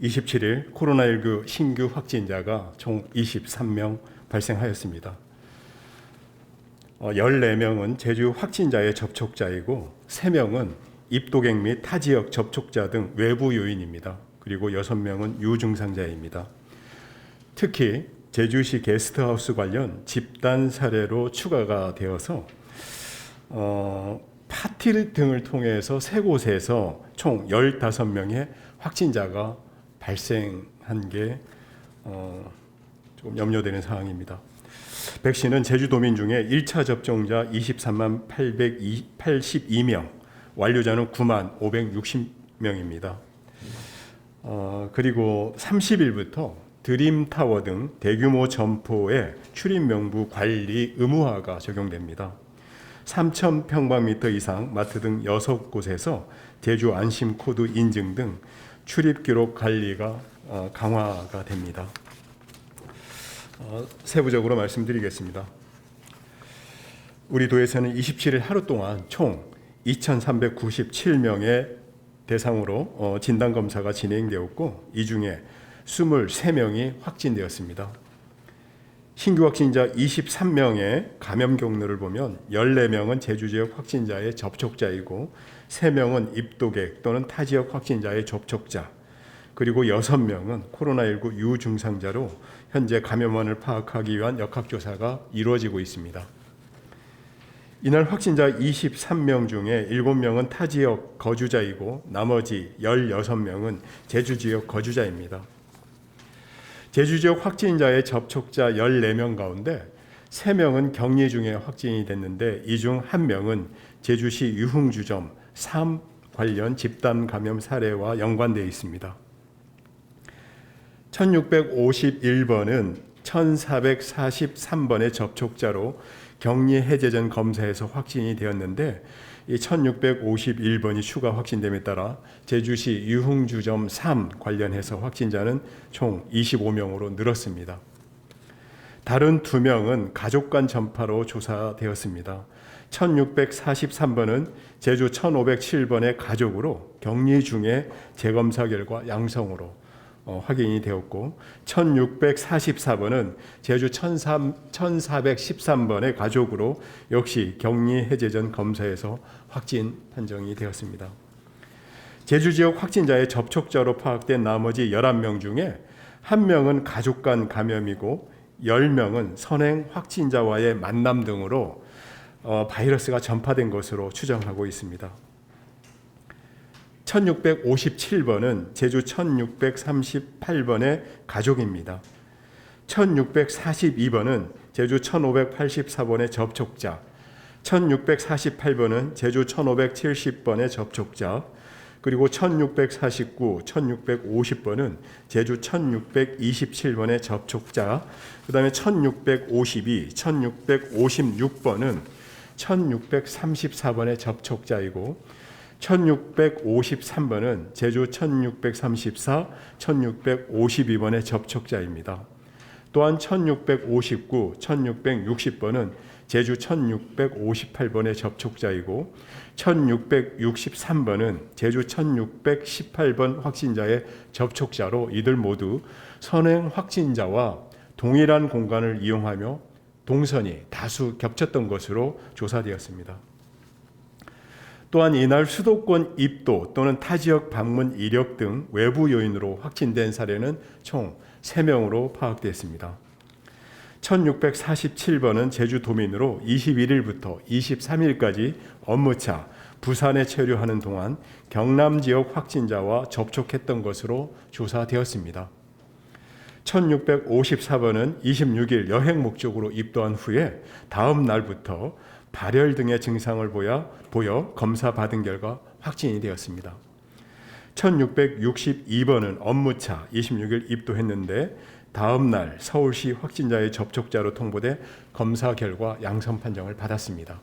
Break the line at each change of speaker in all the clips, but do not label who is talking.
27일 코로나19 신규 확진자가 총 23명 발생하였습니다. 14명은 제주 확진자의 접촉자이고 3명은 입도객 및 타지역 접촉자 등 외부 요인입니다. 그리고 6명은 유증상자입니다. 특히 제주시 게스트하우스 관련 집단 사례로 추가가 되어서 파티 등을 통해서 3곳에서 총 15명의 확진자가 발생한 게 조금 염려되는 상황입니다. 백신은 제주도민 중에 1차 접종자 23만 882명, 완료자는 9만 560명입니다. 그리고 30일부터 드림타워 등 대규모 점포의 출입 명부 관리 의무화가 적용됩니다. 3,000평방미터 이상 마트 등 6곳에서 제주 안심 코드 인증 등 출입 기록 관리가 강화가 됩니다. 세부적으로 말씀드리겠습니다. 우리 도에서는 27일 하루 동안 총 2,397명의 대상으로 진단검사가 진행되었고 이 중에 23명이 확진되었습니다. 신규 확진자 23명의 감염 경로를 보면 14명은 제주 지역 확진자의 접촉자이고 3명은 입도객 또는 타 지역 확진자의 접촉자, 그리고 6명은 코로나19 유증상자로 현재 감염원을 파악하기 위한 역학조사가 이루어지고 있습니다. 이날 확진자 23명 중에 7명은 타 지역 거주자이고 나머지 16명은 제주 지역 거주자입니다. 제주 지역 확진자의 접촉자 14명 가운데 3명은 격리 중에 확진이 됐는데 이 중 1명은 제주시 유흥주점 3 관련 집단 감염 사례와 연관되어 있습니다. 1651번은 1443번의 접촉자로 격리 해제 전 검사에서 확진이 되었는데 이 1651번이 추가 확진됨에 따라 제주시 유흥주점 3 관련해서 확진자는 총 25명으로 늘었습니다. 다른 2명은 가족 간 전파로 조사되었습니다. 1643번은 제주 1507번의 가족으로 격리 중에 재검사 결과 양성으로 확인이 되었고 1644번은 제주 1413번의 가족으로 역시 격리 해제 전 검사에서 확진 판정이 되었습니다. 제주 지역 확진자의 접촉자로 파악된 나머지 11명 중에 1명은 가족 간 감염이고 10명은 선행 확진자와의 만남 등으로 바이러스가 전파된 것으로 추정하고 있습니다. 1657번은 제주 1638번의 가족입니다. 1642번은 제주 1584번의 접촉자, 1648번은 제주 1570번의 접촉자, 그리고 1649, 1650번은 제주 1627번의 접촉자, 그 다음에 1652, 1656번은 1634번의 접촉자이고 1653번은 제주 1634, 1652번의 접촉자입니다. 또한 1659, 1660번은 제주 1658번의 접촉자이고 1663번은 제주 1618번 확진자의 접촉자로 이들 모두 선행 확진자와 동일한 공간을 이용하며 동선이 다수 겹쳤던 것으로 조사되었습니다. 또한 이날 수도권 입도 또는 타 지역 방문 이력 등 외부 요인으로 확진된 사례는 총 3명으로 파악됐습니다. 1647번은 제주도민으로 21일부터 23일까지 업무차 부산에 체류하는 동안 경남 지역 확진자와 접촉했던 것으로 조사되었습니다. 1654번은 26일 여행 목적으로 입도한 후에 다음 날부터 발열 등의 증상을 보여 검사 받은 결과 확진이 되었습니다. 1662번은 업무차 26일 입도했는데 다음 날 서울시 확진자의 접촉자로 통보돼 검사 결과 양성 판정을 받았습니다.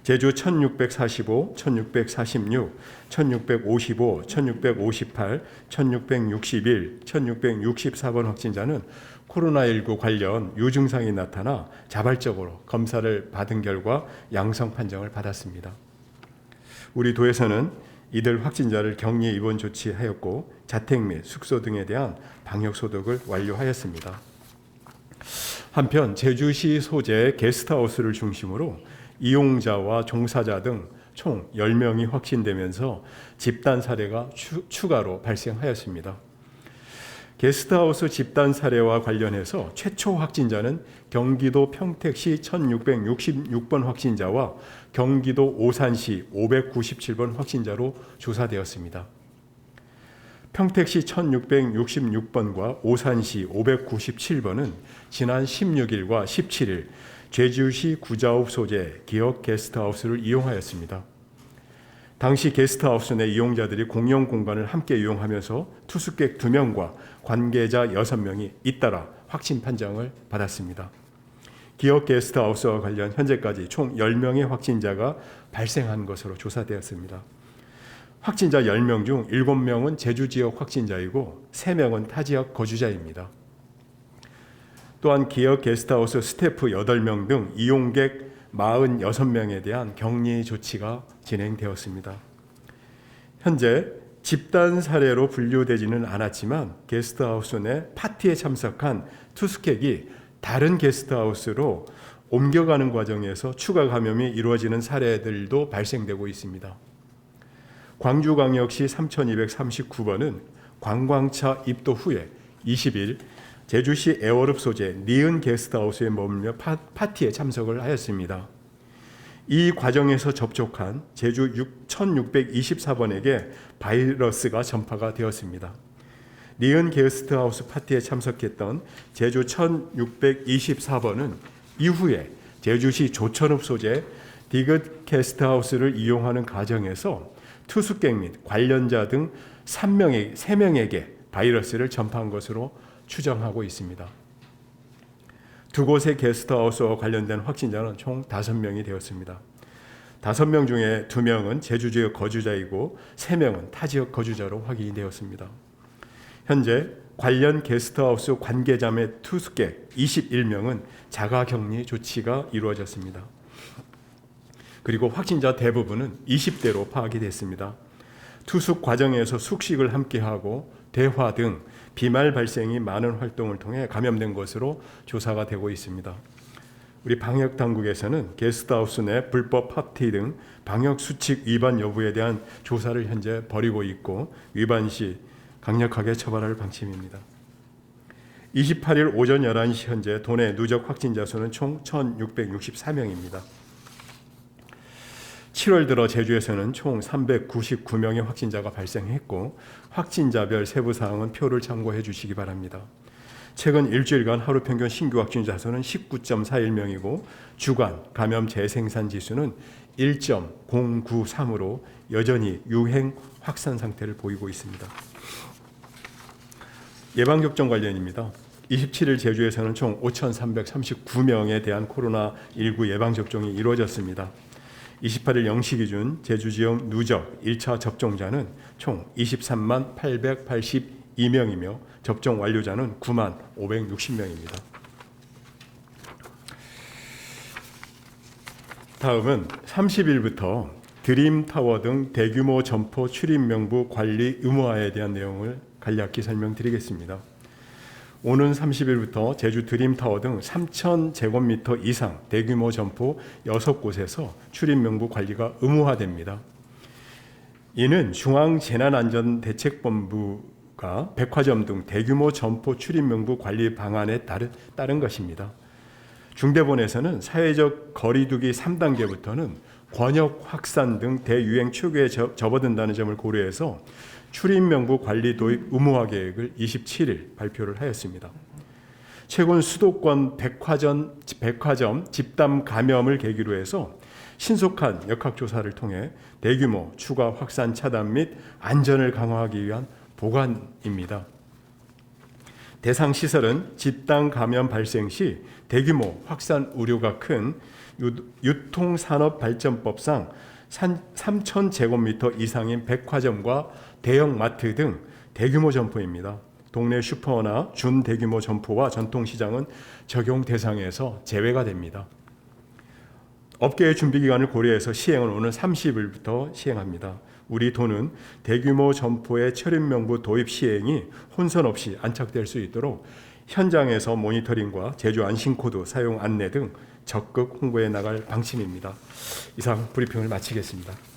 제주 1645, 1646, 1655, 1658, 1661, 1664번 확진자는 코로나19 관련 유증상이 나타나 자발적으로 검사를 받은 결과 양성 판정을 받았습니다. 우리 도에서는 이들 확진자를 격리 입원 조치하였고 자택 및 숙소 등에 대한 방역 소독을 완료하였습니다. 한편 제주시 소재 게스트하우스를 중심으로 이용자와 종사자 등 총 10명이 확진되면서 집단 사례가 추가로 발생하였습니다. 게스트하우스 집단 사례와 관련해서 최초 확진자는 경기도 평택시 1666번 확진자와 경기도 오산시 597번 확진자로 조사되었습니다. 평택시 1666번과 오산시 597번은 지난 16일과 17일 제주시 구자읍 소재 기업 게스트하우스를 이용하였습니다. 당시 게스트하우스 내 이용자들이 공용 공간을 함께 이용하면서 투숙객 2명과 관계자 6명이 잇따라 확진 판정을 받았습니다. 기업 게스트하우스와 관련 현재까지 총 10명의 확진자가 발생한 것으로 조사되었습니다. 확진자 10명 중 7명은 제주 지역 확진자이고 3명은 타 지역 거주자입니다. 또한 기업 게스트하우스 스태프 8명 등 이용객 46명에 대한 격리 조치가 진행되었습니다. 현재 집단 사례로 분류되지는 않았지만 게스트하우스 내 파티에 참석한 투숙객이 다른 게스트하우스로 옮겨가는 과정에서 추가 감염이 이루어지는 사례들도 발생되고 있습니다. 광주광역시 3239번은 관광차 입도 후에 20일 제주시 애월읍 소재 니은 게스트하우스에 머물며 파티에 참석을 하였습니다. 이 과정에서 접촉한 제주 1624번에게 바이러스가 전파가 되었습니다. 니은 게스트하우스 파티에 참석했던 제주 1624번은 이후에 제주시 조천읍 소재 디귿 게스트하우스를 이용하는 과정에서 투숙객 및 관련자 등 3명에게 바이러스를 전파한 것으로 추정하고 있습니다. 두 곳의 게스트하우스와 관련된 확진자는 총 5명이 되었습니다. 5명 중에 2명은 제주 지역 거주자이고 3명은 타 지역 거주자로 확인이 되었습니다. 현재 관련 게스트하우스 관계자 및 투숙객 21명은 자가격리 조치가 이루어졌습니다. 그리고 확진자 대부분은 20대로 파악이 됐습니다. 투숙 과정에서 숙식을 함께하고 대화 등 비말 발생이 많은 활동을 통해 감염된 것으로 조사가 되고 있습니다. 우리 방역 당국에서는 게스트하우스 내 불법 파티 등 방역 수칙 위반 여부에 대한 조사를 현재 벌이고 있고 위반 시 강력하게 처벌할 방침입니다. 28일 오전 11시 현재 도내 누적 확진자 수는 총 1,664명입니다. 7월 들어 제주에서는 총 399명의 확진자가 발생했고 확진자별 세부 사항은 표를 참고해 주시기 바랍니다. 최근 일주일간 하루 평균 신규 확진자 수는 19.41명이고 주간 감염 재생산 지수는 1.093으로 여전히 유행 확산 상태를 보이고 있습니다. 예방접종 관련입니다. 27일 제주에서는 총 5,339명에 대한 코로나19 예방접종이 이루어졌습니다. 28일 0시 기준 제주 지역 누적 1차 접종자는 총 23만 882명이며 접종 완료자는 9만 560명입니다. 다음은 30일부터 드림타워 등 대규모 점포 출입 명부 관리 의무화에 대한 내용을 간략히 설명드리겠습니다. 오는 30일부터 제주 드림타워 등 3,000제곱미터 이상 대규모 점포 6곳에서 출입 명부 관리가 의무화됩니다. 이는 중앙재난안전대책본부가 백화점 등 대규모 점포 출입 명부 관리 방안에 따른 것입니다. 중대본에서는 사회적 거리두기 3단계부터는 권역 확산 등 대유행 초기에 접어든다는 점을 고려해서 출입명부 관리 도입 의무화 계획을 27일 발표를 하였습니다. 최근 수도권 백화점 집단 감염을 계기로 해서 신속한 역학조사를 통해 대규모 추가 확산 차단 및 안전을 강화하기 위한 보관입니다. 대상 시설은 집단 감염 발생 시 대규모 확산 우려가 큰 유통산업발전법상 3,000제곱미터 이상인 백화점과 대형 마트 등 대규모 점포입니다. 동네 슈퍼나 준대규모 점포와 전통시장은 적용 대상에서 제외가 됩니다. 업계의 준비 기간을 고려해서 시행은 오는 30일부터 시행합니다. 우리 도는 대규모 점포의 철입명부 도입 시행이 혼선 없이 안착될 수 있도록 현장에서 모니터링과 제주 안심코드 사용 안내 등 적극 홍보해 나갈 방침입니다. 이상 브리핑을 마치겠습니다.